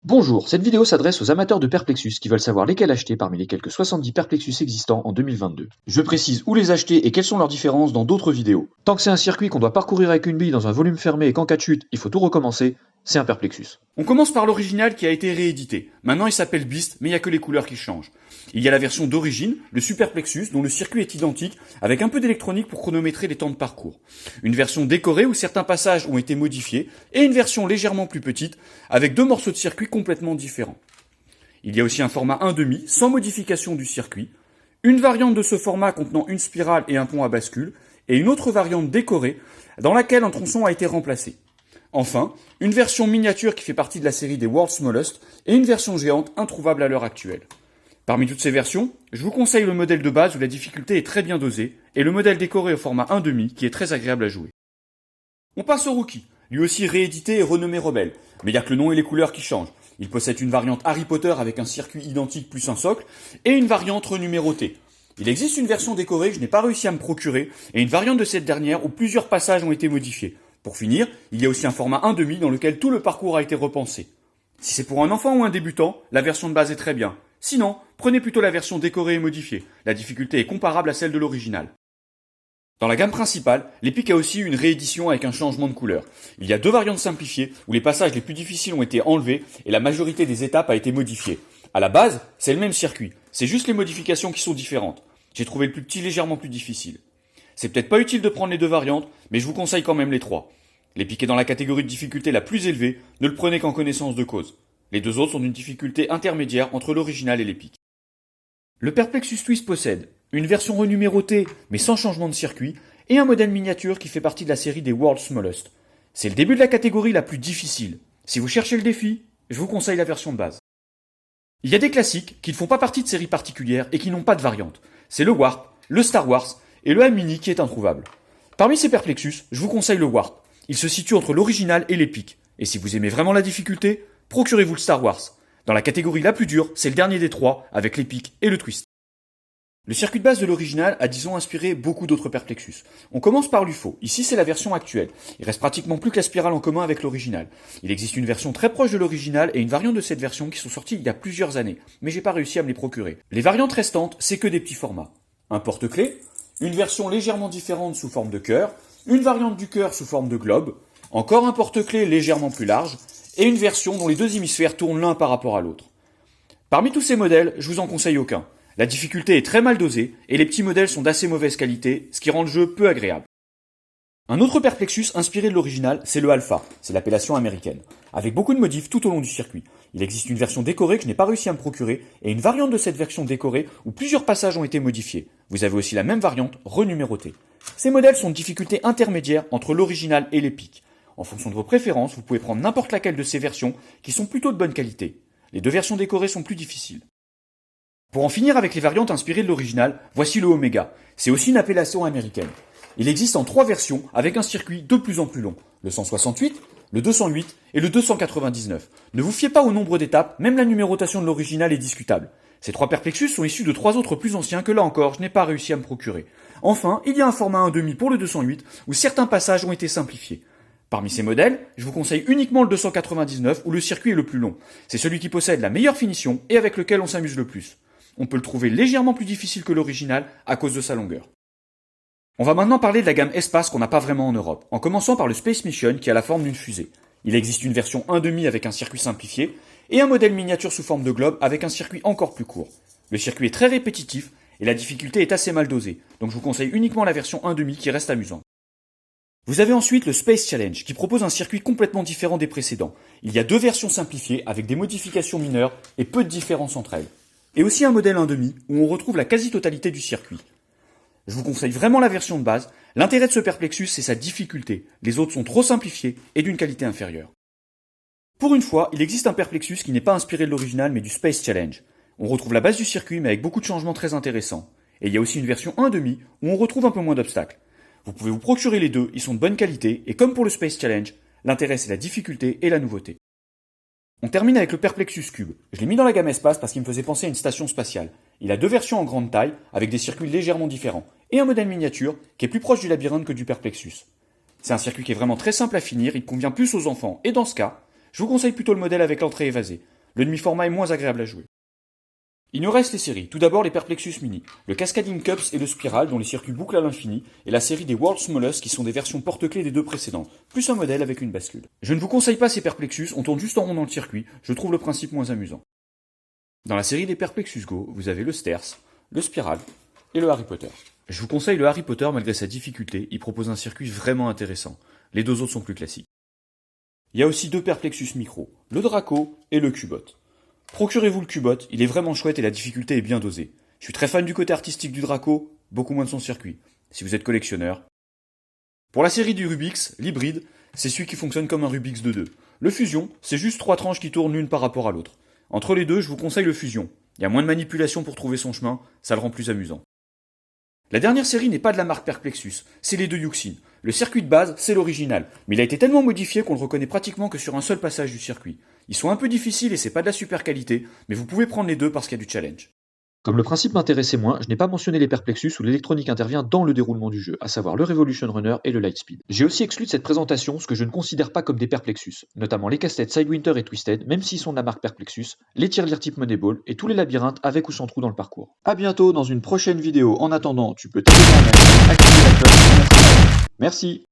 Bonjour, cette vidéo s'adresse aux amateurs de Perplexus qui veulent savoir lesquels acheter parmi les quelques 70 Perplexus existants en 2022. Je précise où les acheter et quelles sont leurs différences dans d'autres vidéos. Tant que c'est un circuit qu'on doit parcourir avec une bille dans un volume fermé et qu'en cas de chute, il faut tout recommencer, c'est un Perplexus. On commence par l'original qui a été réédité. Maintenant il s'appelle Beast, mais il n'y a que les couleurs qui changent. Il y a la version d'origine, le Superplexus, dont le circuit est identique, avec un peu d'électronique pour chronométrer les temps de parcours. Une version décorée où certains passages ont été modifiés, et une version légèrement plus petite, avec deux morceaux de circuit complètement différents. Il y a aussi un format 1/2, sans modification du circuit, une variante de ce format contenant une spirale et un pont à bascule, et une autre variante décorée, dans laquelle un tronçon a été remplacé. Enfin, une version miniature qui fait partie de la série des World's Smallest et une version géante introuvable à l'heure actuelle. Parmi toutes ces versions, je vous conseille le modèle de base où la difficulté est très bien dosée et le modèle décoré au format 1/2 qui est très agréable à jouer. On passe au Rookie, lui aussi réédité et renommé Rebelle, mais il n'y a que le nom et les couleurs qui changent. Il possède une variante Harry Potter avec un circuit identique plus un socle et une variante renumérotée. Il existe une version décorée que je n'ai pas réussi à me procurer et une variante de cette dernière où plusieurs passages ont été modifiés. Pour finir, il y a aussi un format 1/2 dans lequel tout le parcours a été repensé. Si c'est pour un enfant ou un débutant, la version de base est très bien. Sinon, prenez plutôt la version décorée et modifiée. La difficulté est comparable à celle de l'original. Dans la gamme principale, l'Epic a aussi une réédition avec un changement de couleur. Il y a deux variantes simplifiées où les passages les plus difficiles ont été enlevés et la majorité des étapes a été modifiée. À la base, c'est le même circuit, c'est juste les modifications qui sont différentes. J'ai trouvé le plus petit légèrement plus difficile. C'est peut-être pas utile de prendre les deux variantes, mais je vous conseille quand même les trois. L'Epic est dans la catégorie de difficulté la plus élevée, ne le prenez qu'en connaissance de cause. Les deux autres sont d'une difficulté intermédiaire entre l'original et l'Epic. Le Perplexus Twist possède une version renumérotée mais sans changement de circuit et un modèle miniature qui fait partie de la série des World's Smallest. C'est le début de la catégorie la plus difficile. Si vous cherchez le défi, je vous conseille la version de base. Il y a des classiques qui ne font pas partie de séries particulières et qui n'ont pas de variante. C'est le Warp, le Star Wars et le A-Mini qui est introuvable. Parmi ces Perplexus, je vous conseille le Warp. Il se situe entre l'original et l'Epic. Et si vous aimez vraiment la difficulté, procurez-vous le Star Wars. Dans la catégorie la plus dure, c'est le dernier des trois, avec l'Epic et le Twist. Le circuit de base de l'original a disons inspiré beaucoup d'autres Perplexus. On commence par l'UFO. Ici c'est la version actuelle. Il reste pratiquement plus que la spirale en commun avec l'original. Il existe une version très proche de l'original et une variante de cette version qui sont sorties il y a plusieurs années, mais j'ai pas réussi à me les procurer. Les variantes restantes, c'est que des petits formats. Un porte-clés, une version légèrement différente sous forme de cœur, une variante du cœur sous forme de globe, encore un porte-clés légèrement plus large, et une version dont les deux hémisphères tournent l'un par rapport à l'autre. Parmi tous ces modèles, je vous en conseille aucun. La difficulté est très mal dosée, et les petits modèles sont d'assez mauvaise qualité, ce qui rend le jeu peu agréable. Un autre Perplexus inspiré de l'original, c'est le Alpha, c'est l'appellation américaine, avec beaucoup de modifs tout au long du circuit. Il existe une version décorée que je n'ai pas réussi à me procurer, et une variante de cette version décorée où plusieurs passages ont été modifiés. Vous avez aussi la même variante renumérotée. Ces modèles sont de difficulté intermédiaire entre l'original et l'Epic. En fonction de vos préférences, vous pouvez prendre n'importe laquelle de ces versions qui sont plutôt de bonne qualité. Les deux versions décorées sont plus difficiles. Pour en finir avec les variantes inspirées de l'original, voici le Omega. C'est aussi une appellation américaine. Il existe en trois versions avec un circuit de plus en plus long. Le 168, le 208 et le 299. Ne vous fiez pas au nombre d'étapes, même la numérotation de l'original est discutable. Ces trois Perplexus sont issus de trois autres plus anciens que là encore je n'ai pas réussi à me procurer. Enfin, il y a un format 1/2 pour le 208 où certains passages ont été simplifiés. Parmi ces modèles, je vous conseille uniquement le 299 où le circuit est le plus long. C'est celui qui possède la meilleure finition et avec lequel on s'amuse le plus. On peut le trouver légèrement plus difficile que l'original à cause de sa longueur. On va maintenant parler de la gamme espace qu'on n'a pas vraiment en Europe, en commençant par le Space Mission qui a la forme d'une fusée. Il existe une version 1/2 avec un circuit simplifié, et un modèle miniature sous forme de globe avec un circuit encore plus court. Le circuit est très répétitif, et la difficulté est assez mal dosée, donc je vous conseille uniquement la version 1/2 qui reste amusante. Vous avez ensuite le Space Challenge qui propose un circuit complètement différent des précédents. Il y a deux versions simplifiées avec des modifications mineures et peu de différence entre elles. Et aussi un modèle 1/2 où on retrouve la quasi-totalité du circuit. Je vous conseille vraiment la version de base. L'intérêt de ce Perplexus, c'est sa difficulté. Les autres sont trop simplifiés et d'une qualité inférieure. Pour une fois, il existe un Perplexus qui n'est pas inspiré de l'original mais du Space Challenge. On retrouve la base du circuit mais avec beaucoup de changements très intéressants. Et il y a aussi une version 1/2 où on retrouve un peu moins d'obstacles. Vous pouvez vous procurer les deux, ils sont de bonne qualité et comme pour le Space Challenge, l'intérêt c'est la difficulté et la nouveauté. On termine avec le Perplexus Cube. Je l'ai mis dans la gamme espace parce qu'il me faisait penser à une station spatiale. Il a deux versions en grande taille, avec des circuits légèrement différents, et un modèle miniature qui est plus proche du labyrinthe que du Perplexus. C'est un circuit qui est vraiment très simple à finir, il convient plus aux enfants, et dans ce cas, je vous conseille plutôt le modèle avec l'entrée évasée. Le demi-format est moins agréable à jouer. Il nous reste les séries. Tout d'abord les Perplexus Mini, le Cascading Cups et le Spiral dont les circuits bouclent à l'infini, et la série des World's Smallest qui sont des versions porte-clés des deux précédentes, plus un modèle avec une bascule. Je ne vous conseille pas ces Perplexus, on tourne juste en rond dans le circuit, je trouve le principe moins amusant. Dans la série des Perplexus Go, vous avez le Stairs, le Spiral et le Harry Potter. Je vous conseille le Harry Potter malgré sa difficulté, il propose un circuit vraiment intéressant. Les deux autres sont plus classiques. Il y a aussi deux Perplexus Micro, le Draco et le Cubot. Procurez-vous le Cubot, il est vraiment chouette et la difficulté est bien dosée. Je suis très fan du côté artistique du Draco, beaucoup moins de son circuit, si vous êtes collectionneur. Pour la série du Rubix, l'hybride, c'est celui qui fonctionne comme un Rubix de 2. Le Fusion, c'est juste 3 tranches qui tournent l'une par rapport à l'autre. Entre les deux, je vous conseille le Fusion. Il y a moins de manipulation pour trouver son chemin, ça le rend plus amusant. La dernière série n'est pas de la marque Perplexus, c'est les deux Yuxin. Le circuit de base, c'est l'original, mais il a été tellement modifié qu'on le reconnaît pratiquement que sur un seul passage du circuit. Ils sont un peu difficiles et c'est pas de la super qualité, mais vous pouvez prendre les deux parce qu'il y a du challenge. Comme le principe m'intéressait moins, je n'ai pas mentionné les Perplexus où l'électronique intervient dans le déroulement du jeu, à savoir le Revolution Runner et le Lightspeed. J'ai aussi exclu de cette présentation ce que je ne considère pas comme des Perplexus, notamment les casse-têtes Sidewinter et Twisted, même s'ils sont de la marque Perplexus, les tirelires type Moneyball et tous les labyrinthes avec ou sans trou dans le parcours. A bientôt dans une prochaine vidéo. En attendant, tu peux t'abonner à ma chaîne, activer la cloche et mettre un like. Merci.